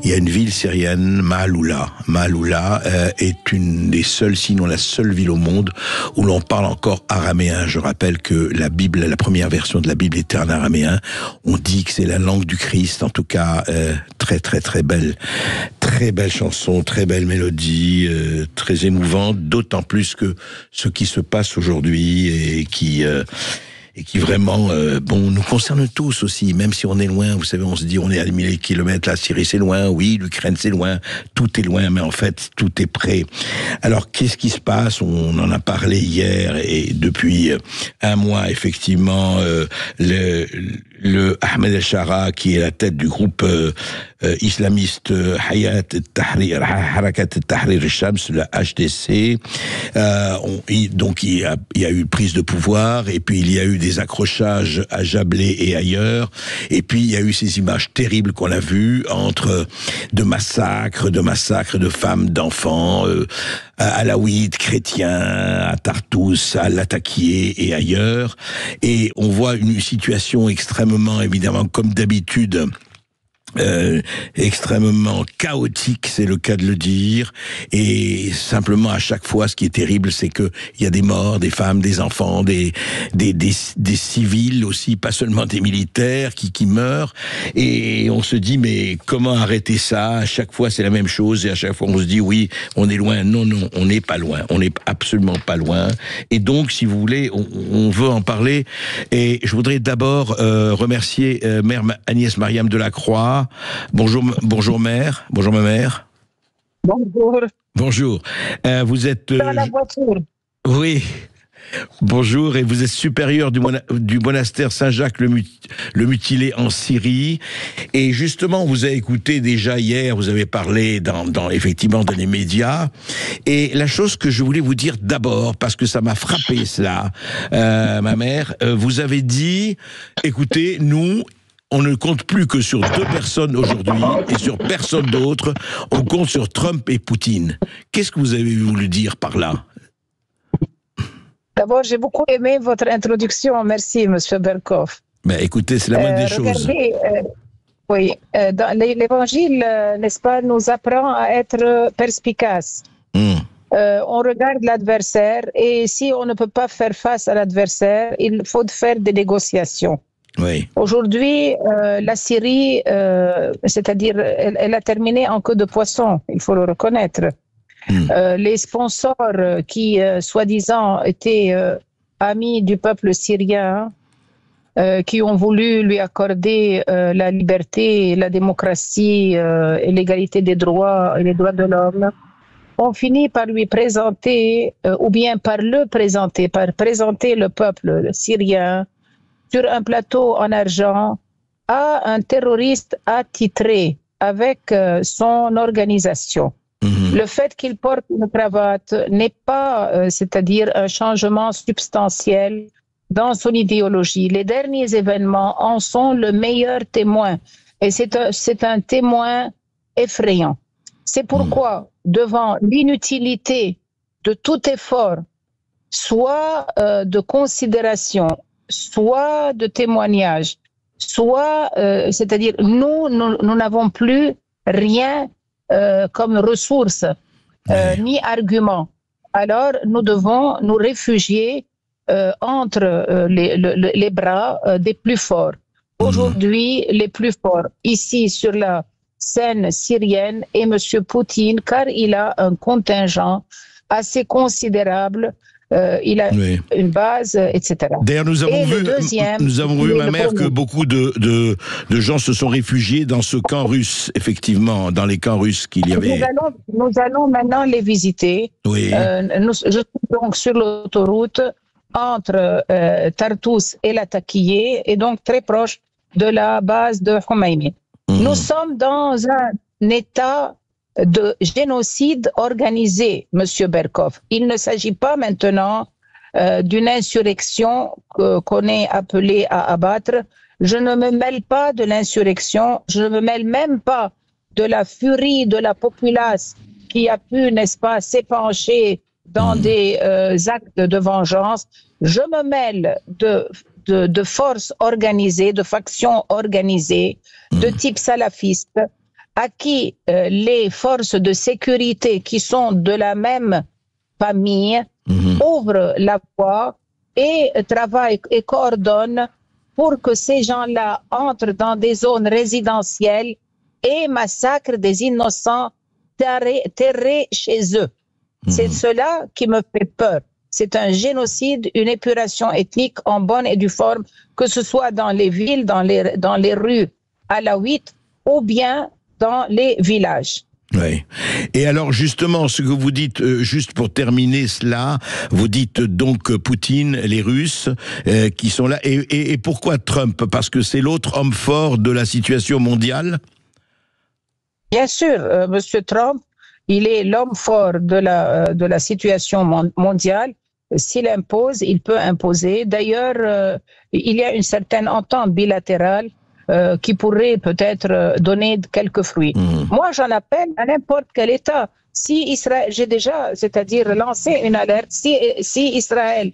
il y a une ville syrienne, Maaloula. Maaloula est une des seules, sinon la seule ville au monde où l'on parle encore araméen. Je rappelle que la Bible, la première version de la Bible était en araméen. On dit que c'est la langue du Christ. En tout cas, très belle chanson, très belle mélodie, très émouvante. D'autant plus que ce qui se passe aujourd'hui et qui vraiment, nous concerne tous aussi, même si on est loin. Vous savez, on se dit, on est à 1000 kilomètres, la Syrie c'est loin, oui, l'Ukraine c'est loin, tout est loin, mais en fait, tout est près. Alors, qu'est-ce qui se passe? On en a parlé hier, et depuis un mois, effectivement, le Ahmed El-Shara, qui est la tête du groupe islamiste Harakat al-Tahrir al-Shams, la HTC, donc il y a eu prise de pouvoir, et puis il y a eu des accrochages à Jablé et ailleurs, et puis il y a eu ces images terribles qu'on a vues entre de massacres de femmes, d'enfants, alaouites, chrétiens, à Tartous, à Latakié et ailleurs, et on voit une situation extrêmement, évidemment, comme d'habitude, extrêmement chaotique, c'est le cas de le dire, et simplement à chaque fois, ce qui est terrible, c'est que il y a des morts, des femmes, des enfants, des civils aussi, pas seulement des militaires qui meurent, et on se dit mais comment arrêter ça? À chaque fois c'est la même chose, et à chaque fois on se dit oui, on est loin. Non, on n'est pas loin, on n'est absolument pas loin, et donc si vous voulez, on veut en parler, et je voudrais d'abord remercier Mère Agnès Mariam Delacroix. Bonjour mère. Bonjour ma mère. Bonjour. Bonjour. Vous êtes... Dans la voiture. Oui. Bonjour, et vous êtes supérieur du monastère Saint-Jacques le Mutilé en Syrie. Et justement, vous avez écouté déjà hier, vous avez parlé effectivement dans les médias. Et la chose que je voulais vous dire d'abord, parce que ça m'a frappé cela, ma mère, vous avez dit, écoutez, nous... on ne compte plus que sur 2 personnes aujourd'hui et sur personne d'autre. On compte sur Trump et Poutine. Qu'est-ce que vous avez voulu dire par là? D'abord, j'ai beaucoup aimé votre introduction. Merci, Monsieur Berkoff. Ben, écoutez, c'est la moindre des choses. Oui, dans l'Évangile, n'est-ce pas, nous apprend à être perspicace. On regarde l'adversaire, et si on ne peut pas faire face à l'adversaire, il faut faire des négociations. Oui. Aujourd'hui, la Syrie, c'est-à-dire, elle a terminé en queue de poisson, il faut le reconnaître. Les sponsors qui, soi-disant, étaient amis du peuple syrien, qui ont voulu lui accorder la liberté, la démocratie et l'égalité des droits et les droits de l'homme, ont fini par lui présenter, ou bien par présenter le peuple syrien sur un plateau en argent à un terroriste attitré avec son organisation. Le fait qu'il porte une cravate n'est pas, c'est-à-dire un changement substantiel dans son idéologie. Les derniers événements en sont le meilleur témoin, et c'est un témoin effrayant. C'est pourquoi, devant l'inutilité de tout effort, soit de considération, soit de témoignage, soit, c'est-à-dire nous n'avons plus rien comme ressources, ni arguments. Alors nous devons nous réfugier entre les bras des plus forts. Aujourd'hui, les plus forts ici sur la scène syrienne est M. Poutine, car il a un contingent assez considérable. Il a une base, etc. D'ailleurs, nous avons vu, ma mère, que beaucoup de gens se sont réfugiés dans ce camp russe, effectivement, dans les camps russes qu'il y avait. Nous allons maintenant les visiter. Oui. Je suis donc sur l'autoroute entre Tartous et Latakié, et donc très proche de la base de Khomeini. Nous sommes dans un état de génocide organisé, Monsieur Berkoff. Il ne s'agit pas maintenant d'une insurrection qu'on est appelé à abattre. Je ne me mêle pas de l'insurrection, je ne me mêle même pas de la furie de la populace qui a pu, n'est-ce pas, s'épancher dans des actes de vengeance. Je me mêle de forces organisées, de factions organisées, de type salafiste, à qui les forces de sécurité qui sont de la même famille ouvrent la voie et travaillent et coordonnent pour que ces gens-là entrent dans des zones résidentielles et massacrent des innocents terrés chez eux. C'est cela qui me fait peur. C'est un génocide, une épuration ethnique en bonne et due forme, que ce soit dans les villes, dans les rues alaouites ou bien dans les villages. Oui. Et alors justement, ce que vous dites, juste pour terminer cela, vous dites donc Poutine, les Russes qui sont là. Et pourquoi Trump? Parce que c'est l'autre homme fort de la situation mondiale? Bien sûr, Monsieur Trump, il est l'homme fort de la situation mondiale. S'il impose, il peut imposer. D'ailleurs, il y a une certaine entente bilatérale qui pourrait peut-être donner quelques fruits. Moi, j'en appelle à n'importe quel État. Si Israël, j'ai déjà, c'est-à-dire lancé une alerte, si Israël,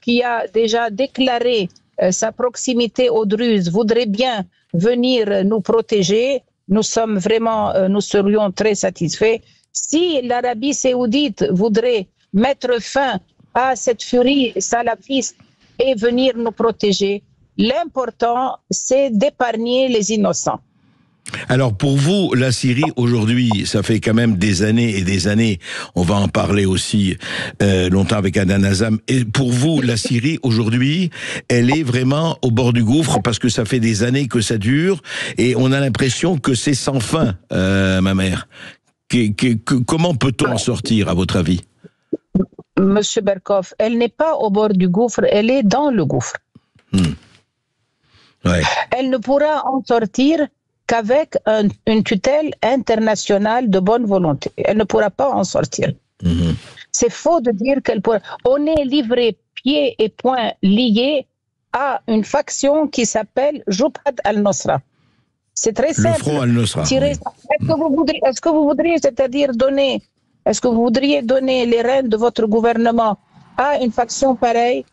qui a déjà déclaré sa proximité aux Druzes, voudrait bien venir nous protéger, nous serions très satisfaits. Si l'Arabie saoudite voudrait mettre fin à cette furie salafiste et venir nous protéger, l'important, c'est d'épargner les innocents. Alors pour vous, la Syrie aujourd'hui, ça fait quand même des années et des années, on va en parler aussi longtemps avec Adan Azam, et pour vous, la Syrie aujourd'hui, elle est vraiment au bord du gouffre parce que ça fait des années que ça dure et on a l'impression que c'est sans fin, ma mère. Comment peut-on en sortir, à votre avis? Monsieur Berkoff, elle n'est pas au bord du gouffre, elle est dans le gouffre. Ouais. Elle ne pourra en sortir qu'avec une tutelle internationale de bonne volonté. Elle ne pourra pas en sortir. C'est faux de dire qu'elle pourra. On est livré pieds et poings liés à une faction qui s'appelle Jabhat al-Nusra. C'est très simple. Le front al-Nusra. Oui. Est-ce que vous voudriez, c'est-à-dire est-ce que vous voudriez donner les rênes de votre gouvernement à une faction pareille?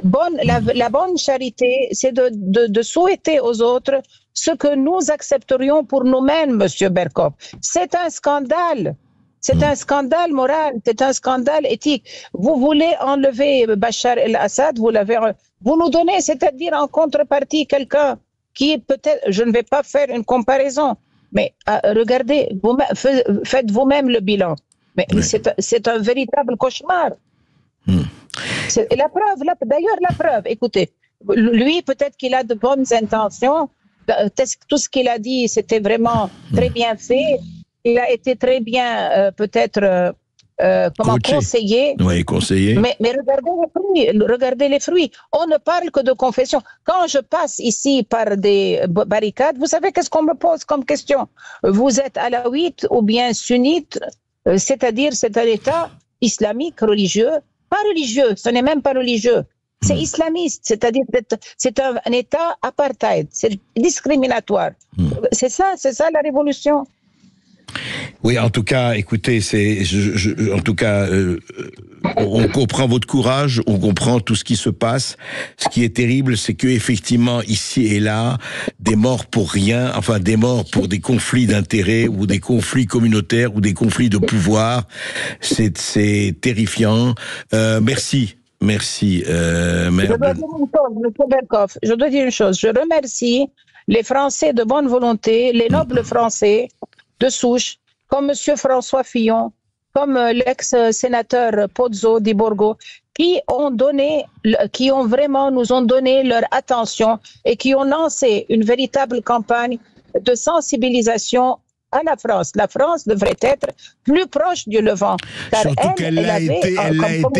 La bonne charité, c'est de souhaiter aux autres ce que nous accepterions pour nous-mêmes, Monsieur Berkoff. C'est un scandale. C'est un scandale moral, c'est un scandale éthique. Vous voulez enlever Bachar el-Assad, vous nous donnez, c'est-à-dire en contrepartie, quelqu'un qui est peut-être, je ne vais pas faire une comparaison, mais regardez, faites vous-même le bilan. Mais oui. C'est un véritable cauchemar. Et la preuve, écoutez, lui, peut-être qu'il a de bonnes intentions, tout ce qu'il a dit, c'était vraiment très bien fait, il a été très bien, peut-être, conseillé. Oui, conseillé. Mais regardez les fruits. On ne parle que de confession. Quand je passe ici par des barricades, vous savez qu'est-ce qu'on me pose comme question? Vous êtes alaouite ou bien sunnite? C'est-à-dire, c'est un État islamique, religieux, pas religieux, ce n'est même pas religieux, c'est islamiste, c'est-à-dire c'est un État apartheid, c'est discriminatoire. C'est ça la révolution. Oui, en tout cas, écoutez, on comprend votre courage, on comprend tout ce qui se passe. Ce qui est terrible, c'est que effectivement, ici et là, des morts pour rien, enfin des morts pour des conflits d'intérêts ou des conflits communautaires ou des conflits de pouvoir. C'est terrifiant. Merci. Je dois dire une chose. Je remercie les Français de bonne volonté, les nobles Français de souche, comme M. François Fillon, comme l'ex-sénateur Pozzo di Borgo, qui nous ont donné leur attention et qui ont lancé une véritable campagne de sensibilisation à la France. La France devrait être plus proche du Levant. Surtout qu'elle l'a été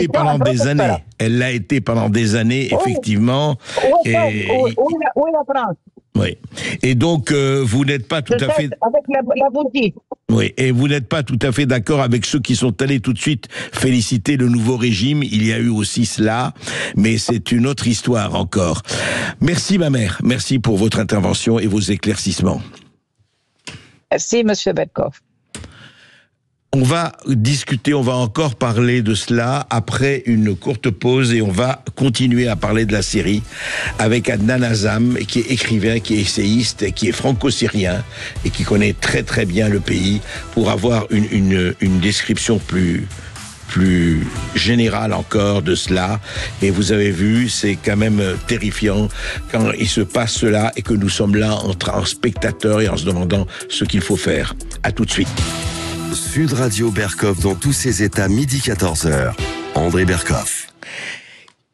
pendant des années. Elle l'a été pendant des années, effectivement. Où est la France? Oui. Et donc, vous n'êtes pas tout à fait... Avec la bougie. Oui, et vous n'êtes pas tout à fait d'accord avec ceux qui sont allés tout de suite féliciter le nouveau régime. Il y a eu aussi cela, mais c'est une autre histoire encore. Merci, ma mère. Merci pour votre intervention et vos éclaircissements. Merci, Monsieur Berkoff. On va discuter, on va encore parler de cela après une courte pause et on va continuer à parler de la Syrie avec Adnan Azam, qui est écrivain, qui est essayiste, qui est franco-syrien et qui connaît très très bien le pays pour avoir une description plus générale encore de cela. Et vous avez vu, c'est quand même terrifiant quand il se passe cela et que nous sommes là en spectateurs et en se demandant ce qu'il faut faire. À tout de suite. Sud Radio Berkov dans tous ses états, midi 14h. André Berkov.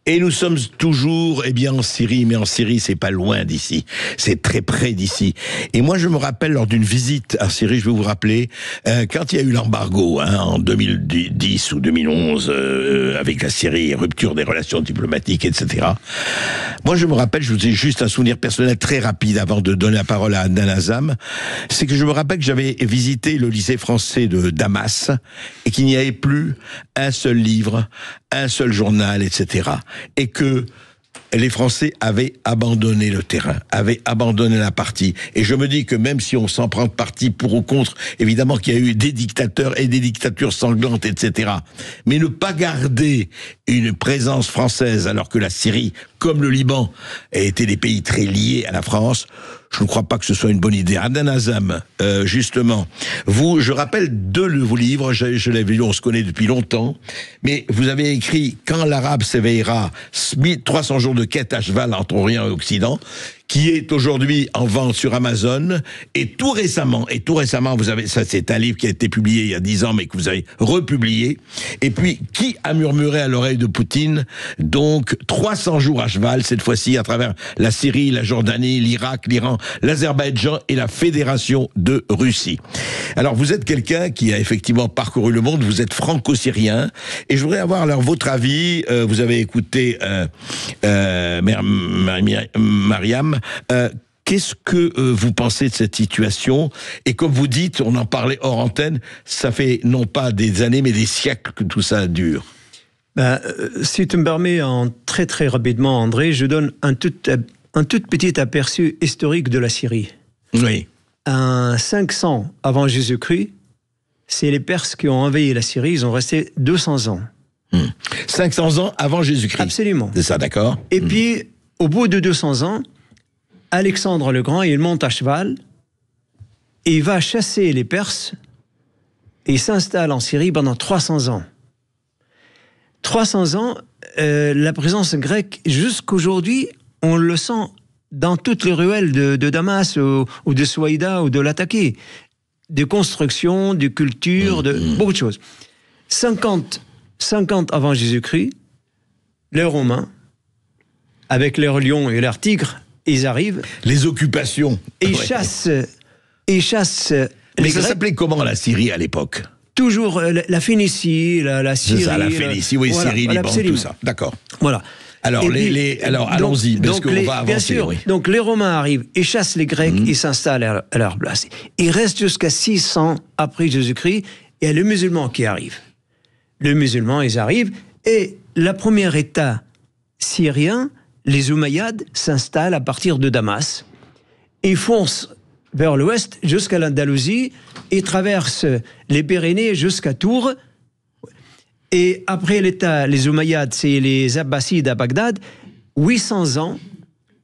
Et nous sommes toujours, en Syrie, mais en Syrie, c'est pas loin d'ici. C'est très près d'ici. Et moi, je me rappelle lors d'une visite en Syrie, je vais vous rappeler, quand il y a eu l'embargo, en 2010 ou 2011, avec la Syrie, rupture des relations diplomatiques, etc. Moi, je me rappelle, je vous ai juste un souvenir personnel très rapide avant de donner la parole à Adnan Azam. C'est que je me rappelle que j'avais visité le lycée français de Damas et qu'il n'y avait plus un seul livre, un seul journal, etc. Et que les Français avaient abandonné le terrain, avaient abandonné la partie. Et je me dis que même si on s'en prend de parti pour ou contre, évidemment qu'il y a eu des dictateurs et des dictatures sanglantes, etc. Mais ne pas garder une présence française alors que la Syrie, comme le Liban, étaient des pays très liés à la France, je ne crois pas que ce soit une bonne idée. Adnan Azam, justement, je rappelle deux de vos livres, je l'avais lu, on se connaît depuis longtemps, mais vous avez écrit « Quand l'Arabe s'éveillera, 300 jours de quête à cheval entre Orient et Occident », qui est aujourd'hui en vente sur Amazon, et tout récemment, vous avez, ça c'est un livre qui a été publié il y a 10 ans, mais que vous avez republié, et puis, Qui a murmuré à l'oreille de Poutine, donc 300 jours à cheval, cette fois-ci à travers la Syrie, la Jordanie, l'Irak, l'Iran, l'Azerbaïdjan et la Fédération de Russie. Alors, vous êtes quelqu'un qui a effectivement parcouru le monde, vous êtes franco-syrien, et je voudrais avoir alors votre avis, vous avez écouté Mariam. Qu'est-ce que vous pensez de cette situation? Et comme vous dites, on en parlait hors antenne, ça fait non pas des années, mais des siècles que tout ça dure. Si tu me permets, très très rapidement, André, je donne un tout petit aperçu historique de la Syrie. Oui. En 500 avant Jésus-Christ, c'est les Perses qui ont envahi la Syrie, ils ont resté 200 ans. 500 ans avant Jésus-Christ. Absolument. C'est ça, d'accord. Et puis, au bout de 200 ans, Alexandre le Grand, il monte à cheval et il va chasser les Perses et il s'installe en Syrie pendant 300 ans. 300 ans, la présence grecque, jusqu'aujourd'hui, on le sent dans toutes les ruelles de Damas ou de Souaïda ou de Latakia. De construction, de culture, de beaucoup de choses. 50 avant Jésus-Christ, les Romains, avec leurs lions et leurs tigres, ils arrivent. Les occupations. Et ils chassent. Mais ça s'appelait comment la Syrie à l'époque? Toujours la Phénicie, la Syrie. C'est ça, la Phénicie, oui, voilà, Syrie, Liban, tout ça. D'accord. Voilà. Alors, alors allons-y, parce qu'on va avancer. Bien sûr, oui. donc les Romains arrivent, ils chassent les Grecs, ils s'installent à leur place. Ils restent jusqu'à 600 après Jésus-Christ, et il y a les musulmans qui arrivent. Les musulmans, ils arrivent, et le premier État syrien, les Omeyyades, s'installent à partir de Damas. Ils foncent vers l'ouest jusqu'à l'Andalousie, ils traversent les Pyrénées jusqu'à Tours. Et après les Omeyyades, c'est les Abbassides à Bagdad, 800 ans,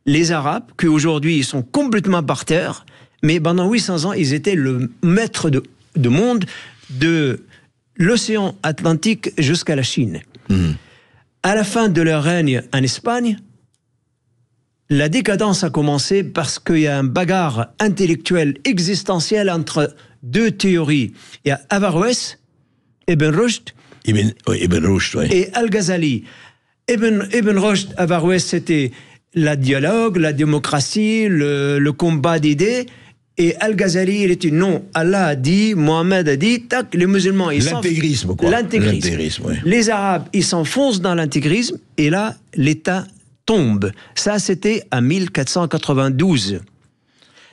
les Arabes, qui aujourd'hui ils sont complètement par terre, mais pendant 800 ans, ils étaient le maître de monde de l'océan Atlantique jusqu'à la Chine. À la fin de leur règne en Espagne, la décadence a commencé parce qu'il y a un bagarre intellectuel existentiel entre deux théories. Il y a Averroès, Ibn Rushd, et Al-Ghazali. Ibn Rushd, Averroès, c'était la dialogue, la démocratie, le combat d'idées. Et Al-Ghazali, il était non, Allah a dit, Mohammed a dit, tac, les musulmans, ils l'intégrisme, quoi. L'intégrisme, oui. Les Arabes, ils s'enfoncent dans l'intégrisme, et là, l'État tombe. Ça, c'était en 1492.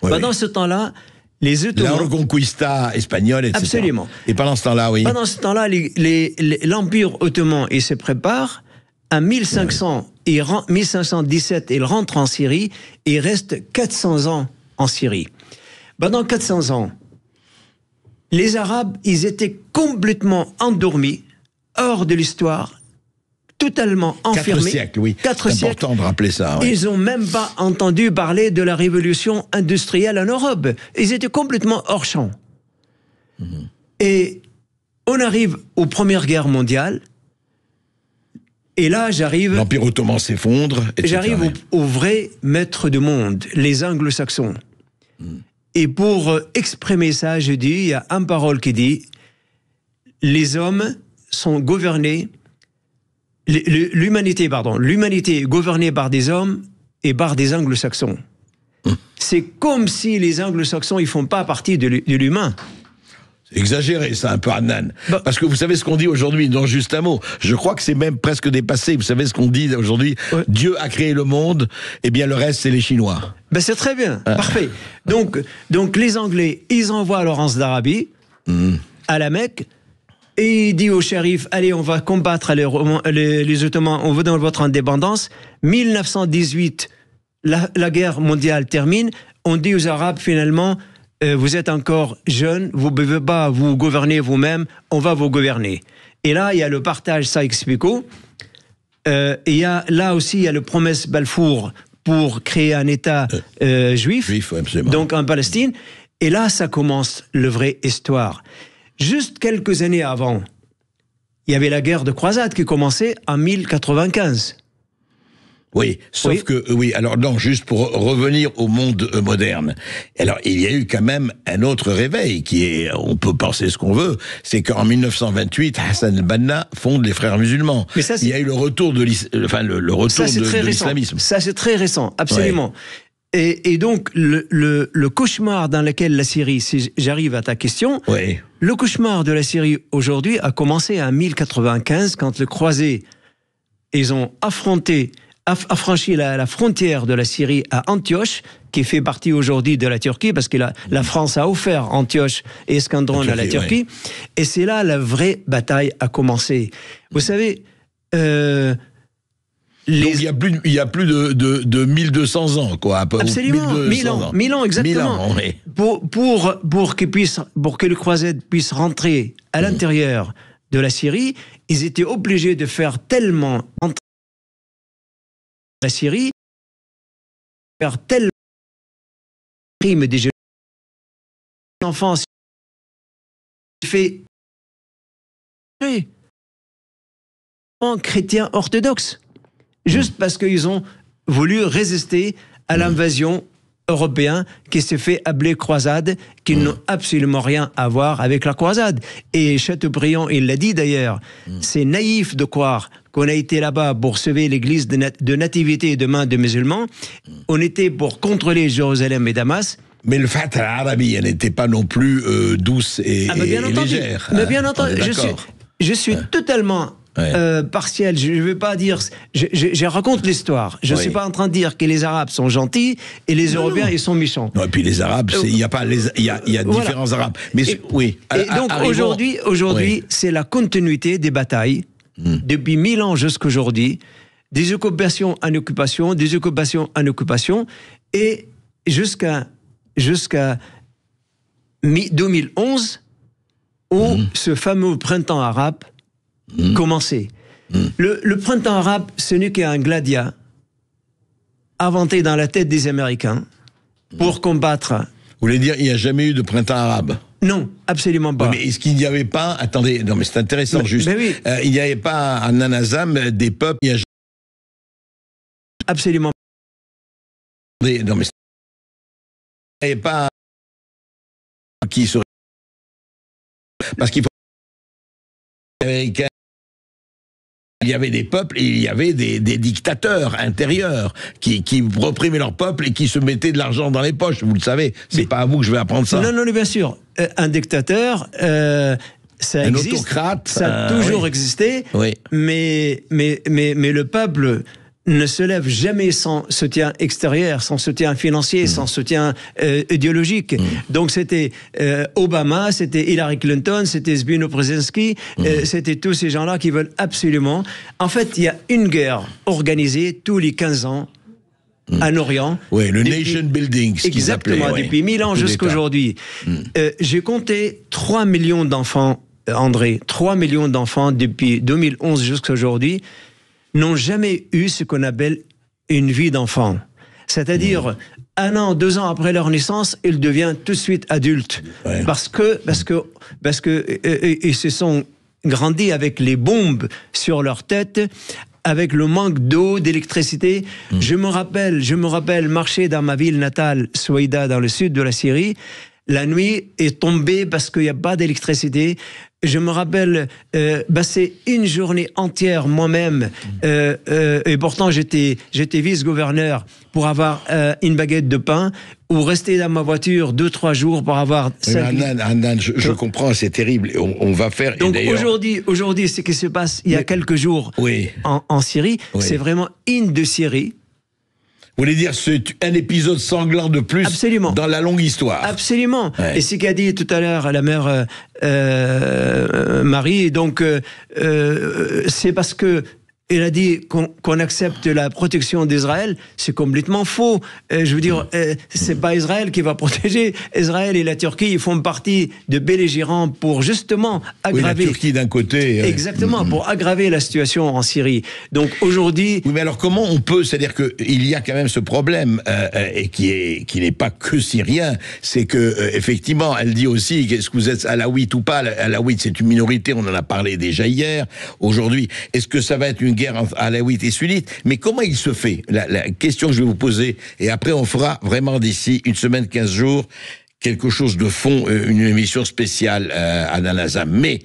Pendant ce temps-là, les Ottomans... La Reconquista espagnole, etc. Absolument. Et pendant ce temps-là, oui. Pendant ce temps-là, l'Empire ottoman, il se prépare. En 1517, il rentre en Syrie et il reste 400 ans en Syrie. Pendant 400 ans, Les Arabes, ils étaient complètement endormis, hors de l'histoire, totalement enfermés. 4 siècles, oui. 4 siècles. C'est important de rappeler ça. Oui. Ils n'ont même pas entendu parler de la révolution industrielle en Europe. Ils étaient complètement hors champ. Et on arrive aux Premières Guerres mondiales. Et là, L'Empire ottoman s'effondre, etc. J'arrive au vrai maître du monde, les anglo-saxons. Et pour exprimer ça, je dis, il y a une parole qui dit, les hommes sont gouvernés, l'humanité est gouvernée par des hommes et par des anglo-saxons. C'est comme si les anglo-saxons, ils font pas partie de l'humain. Exagéré, ça, un peu, Adnan. Parce que vous savez ce qu'on dit aujourd'hui, non, juste un mot. Je crois que c'est même presque dépassé. Vous savez ce qu'on dit aujourd'hui? Ouais. Dieu a créé le monde, et bien le reste, c'est les Chinois. Ben c'est très bien, parfait. Donc les Anglais, ils envoient Laurence d'Arabie à la Mecque, et il dit au shérif, allez, on va combattre les Ottomans, on vous donne votre indépendance. 1918, la guerre mondiale termine, on dit aux Arabes, finalement, vous êtes encore jeunes, vous ne pouvez pas vous gouverner vous-même, on va vous gouverner. Et là, il y a le partage Sykes-Picot. Là aussi, il y a le promesse Balfour pour créer un État juif, donc en Palestine. Et là, ça commence le vrai histoire. Juste quelques années avant, il y avait la guerre de croisade qui commençait en 1095. Oui, sauf que, alors non, juste pour revenir au monde moderne. Alors, il y a eu quand même un autre réveil qui est, on peut penser ce qu'on veut, c'est qu'en 1928, Hassan el-Banna fonde les Frères musulmans. Mais ça, il y a eu le retour de l'islamisme. Ça, c'est très récent, absolument. Ouais. Et donc, le cauchemar dans lequel la Syrie, si j'arrive à ta question, le cauchemar de la Syrie aujourd'hui a commencé en 1095, quand les croisés, ils ont affranchi la frontière de la Syrie à Antioche, qui fait partie aujourd'hui de la Turquie, parce que la France a offert Antioche et Escandron à la Turquie. Et c'est là la vraie bataille a commencé. Vous savez, donc il y a plus de 1200 ans, quoi. Absolument, 1000 ans, exactement. 1000 ans, pour que les croisades puissent rentrer à l'intérieur de la Syrie, ils étaient obligés de faire tellement entrer la Syrie, faire tellement de crimes des jeunes enfants fait chrétiens orthodoxes, juste parce qu'ils ont voulu résister à l'invasion européenne qui s'est fait appeler croisade, qui n'ont absolument rien à voir avec la croisade. Et Chateaubriand, il l'a dit d'ailleurs, c'est naïf de croire qu'on a été là-bas pour sauver l'église de nativité de main de musulmans. On était pour contrôler Jérusalem et Damas. Mais le Fatah Arabi, elle n'était pas non plus douce et légère. Mais bien entendu, je suis totalement partiel. Je ne veux pas dire... Je raconte l'histoire. Je ne suis pas en train de dire que les Arabes sont gentils et les Européens, ils sont méchants. Non, et puis les Arabes, il y a différents Arabes. Mais et donc aujourd'hui, c'est la continuité des batailles depuis 1000 ans jusqu'à aujourd'hui, des occupations en occupation, et jusqu'à 2011, où ce fameux printemps arabe commençait. Le printemps arabe, ce n'est qu'un gladia inventé dans la tête des Américains pour combattre... Vous voulez dire, il n'y a jamais eu de printemps arabe? Non, absolument pas. Oui, mais est-ce qu'il n'y avait pas... Attendez, non mais c'est intéressant, juste. Il n'y avait pas en Nanazam des peuples... Absolument pas. Non mais... Il n'y avait pas... Qui serait... Parce qu'il faut... Américains... Il y avait des peuples et il y avait des dictateurs intérieurs qui reprimaient leur peuple et qui se mettaient de l'argent dans les poches. Vous le savez, c'est pas à vous que je vais apprendre ça. Non, bien sûr. Un dictateur, ça existe. Un autocrate. Ça a toujours existé. Oui. Mais le peuple ne se lève jamais sans soutien extérieur, sans soutien financier, sans soutien idéologique. Donc c'était Obama, c'était Hillary Clinton, c'était Zbigniew Brzezinski, c'était tous ces gens-là qui veulent absolument... En fait, il y a une guerre organisée tous les 15 ans en Orient. Oui, le nation building, ce qu'ils appelaient. Exactement, depuis 1000 ans jusqu'à aujourd'hui. J'ai compté 3 millions d'enfants, André, 3 millions d'enfants depuis 2011 jusqu'à aujourd'hui n'ont jamais eu ce qu'on appelle une vie d'enfant. C'est-à-dire, 1 an, 2 ans après leur naissance, ils deviennent tout de suite adultes. Ouais. Parce que ils se sont grandis avec les bombes sur leur tête, avec le manque d'eau, d'électricité. Je me rappelle marcher dans ma ville natale, Souaïda, dans le sud de la Syrie. La nuit est tombée parce qu'il n'y a pas d'électricité. Je me rappelle passer une journée entière moi-même, et pourtant j'étais vice-gouverneur, pour avoir une baguette de pain, ou rester dans ma voiture 2-3 jours pour avoir... Hanan, je comprends, c'est terrible. On va faire... Donc aujourd'hui, ce qui se passe il y a quelques jours en Syrie, c'est vraiment une de Syrie. Vous voulez dire, c'est un épisode sanglant de plus dans la longue histoire. Absolument. Ouais. Et ce qu'a dit tout à l'heure la mère Marie, donc c'est parce que elle a dit qu'on accepte la protection d'Israël, c'est complètement faux. Je veux dire, c'est pas Israël qui va protéger. Israël et la Turquie, ils font partie de belligérants pour justement aggraver... Oui, la Turquie d'un côté... Exactement, pour aggraver la situation en Syrie. Donc aujourd'hui... Oui, mais alors comment on peut... C'est-à-dire qu'il y a quand même ce problème, et qui n'est pas que syrien, c'est que effectivement, elle dit aussi, est-ce que vous êtes alaouite ou pas? Alaouite, c'est une minorité, on en a parlé déjà hier. Aujourd'hui, est-ce que ça va être une guerre entre alaouites et sunnites? Mais comment il se fait? La question que je vais vous poser, et après on fera vraiment d'ici une semaine, 15 jours, quelque chose de fond, une émission spéciale à Nanazam. Mais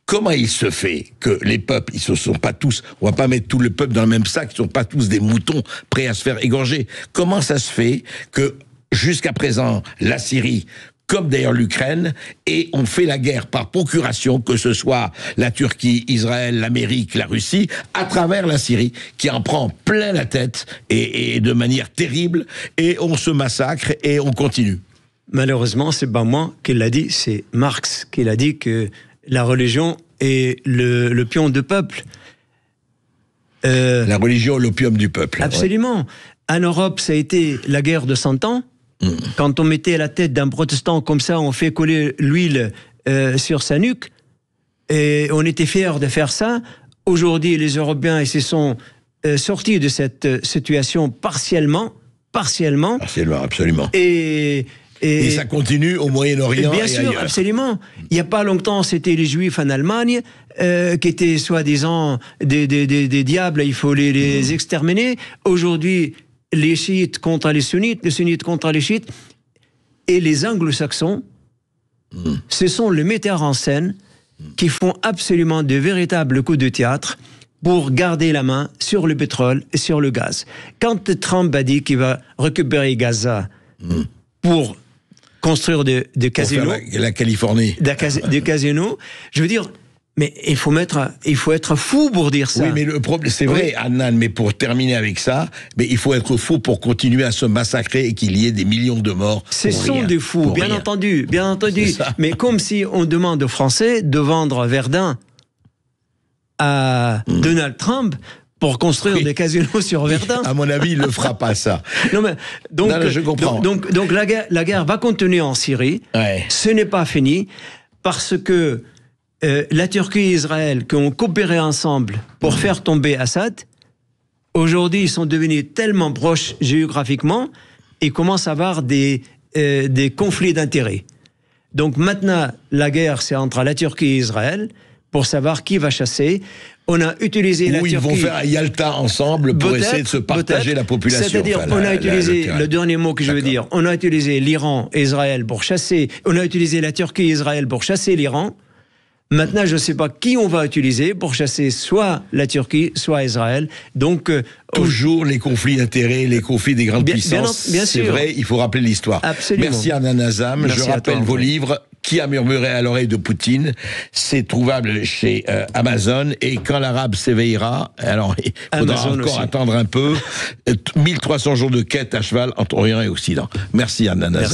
comment il se fait que les peuples, ils ne sont pas tous, on va pas mettre tout le peuple dans le même sac, ils ne sont pas tous des moutons prêts à se faire égorger? Comment ça se fait que jusqu'à présent, la Syrie, comme d'ailleurs l'Ukraine, et on fait la guerre par procuration, que ce soit la Turquie, Israël, l'Amérique, la Russie, à travers la Syrie, qui en prend plein la tête, et de manière terrible, et on se massacre, et on continue. Malheureusement, c'est pas moi qui l'a dit, c'est Marx qui l'a dit, que la religion est le pion du peuple. La religion, l'opium du peuple. Absolument. En Europe, ça a été la guerre de 100 ans. Quand on mettait la tête d'un protestant comme ça, on fait coller l'huile sur sa nuque, et on était fiers de faire ça. Aujourd'hui, les Européens, ils se sont sortis de cette situation partiellement. Partiellement, absolument. Et ça continue au Moyen-Orient et sûr, ailleurs. Absolument. Il n'y a pas longtemps, c'était les Juifs en Allemagne, qui étaient soi-disant des diables, il faut les exterminer. Aujourd'hui, les chiites contre les sunnites contre les chiites, et les anglo-saxons, ce sont les metteurs en scène qui font absolument de véritables coups de théâtre pour garder la main sur le pétrole et sur le gaz. Quand Trump a dit qu'il va récupérer Gaza pour construire des casinos... La Californie. Des casinos, je veux dire... Mais il faut être fou pour dire ça. Oui, mais le problème, c'est vrai, Hanan, mais pour terminer avec ça, mais il faut être fou pour continuer à se massacrer et qu'il y ait des millions de morts. Ce sont des fous, bien entendu. Mais comme si on demande aux Français de vendre Verdun à Donald Trump pour construire des casinos sur Verdun. À mon avis, il ne fera pas ça. Non, mais donc, je comprends. Donc la guerre va continuer en Syrie. Ouais. Ce n'est pas fini, parce que la Turquie et Israël, qui ont coopéré ensemble pour faire tomber Assad, aujourd'hui, ils sont devenus tellement proches géographiquement, et commencent à avoir des conflits d'intérêts. Donc maintenant, la guerre, c'est entre la Turquie et Israël, pour savoir qui va chasser. On a utilisé la Turquie... Ils vont faire à Yalta ensemble pour essayer de se partager la population. C'est-à-dire, on a utilisé, le dernier mot que je veux dire, on a utilisé l'Iran et Israël pour chasser, on a utilisé la Turquie et Israël pour chasser l'Iran. Maintenant, je ne sais pas qui on va utiliser pour chasser soit la Turquie, soit Israël. Donc, toujours les conflits d'intérêts, les conflits des grandes puissances. Bien sûr. C'est vrai, il faut rappeler l'histoire. Absolument. Merci à Nanazam. Je rappelle vos livres. Qui a murmuré à l'oreille de Poutine? C'est trouvable chez Amazon. Et quand l'arabe s'éveillera, alors il faudra encore attendre un peu. 1300 jours de quête à cheval entre Orient et Occident. Merci à Nanazam.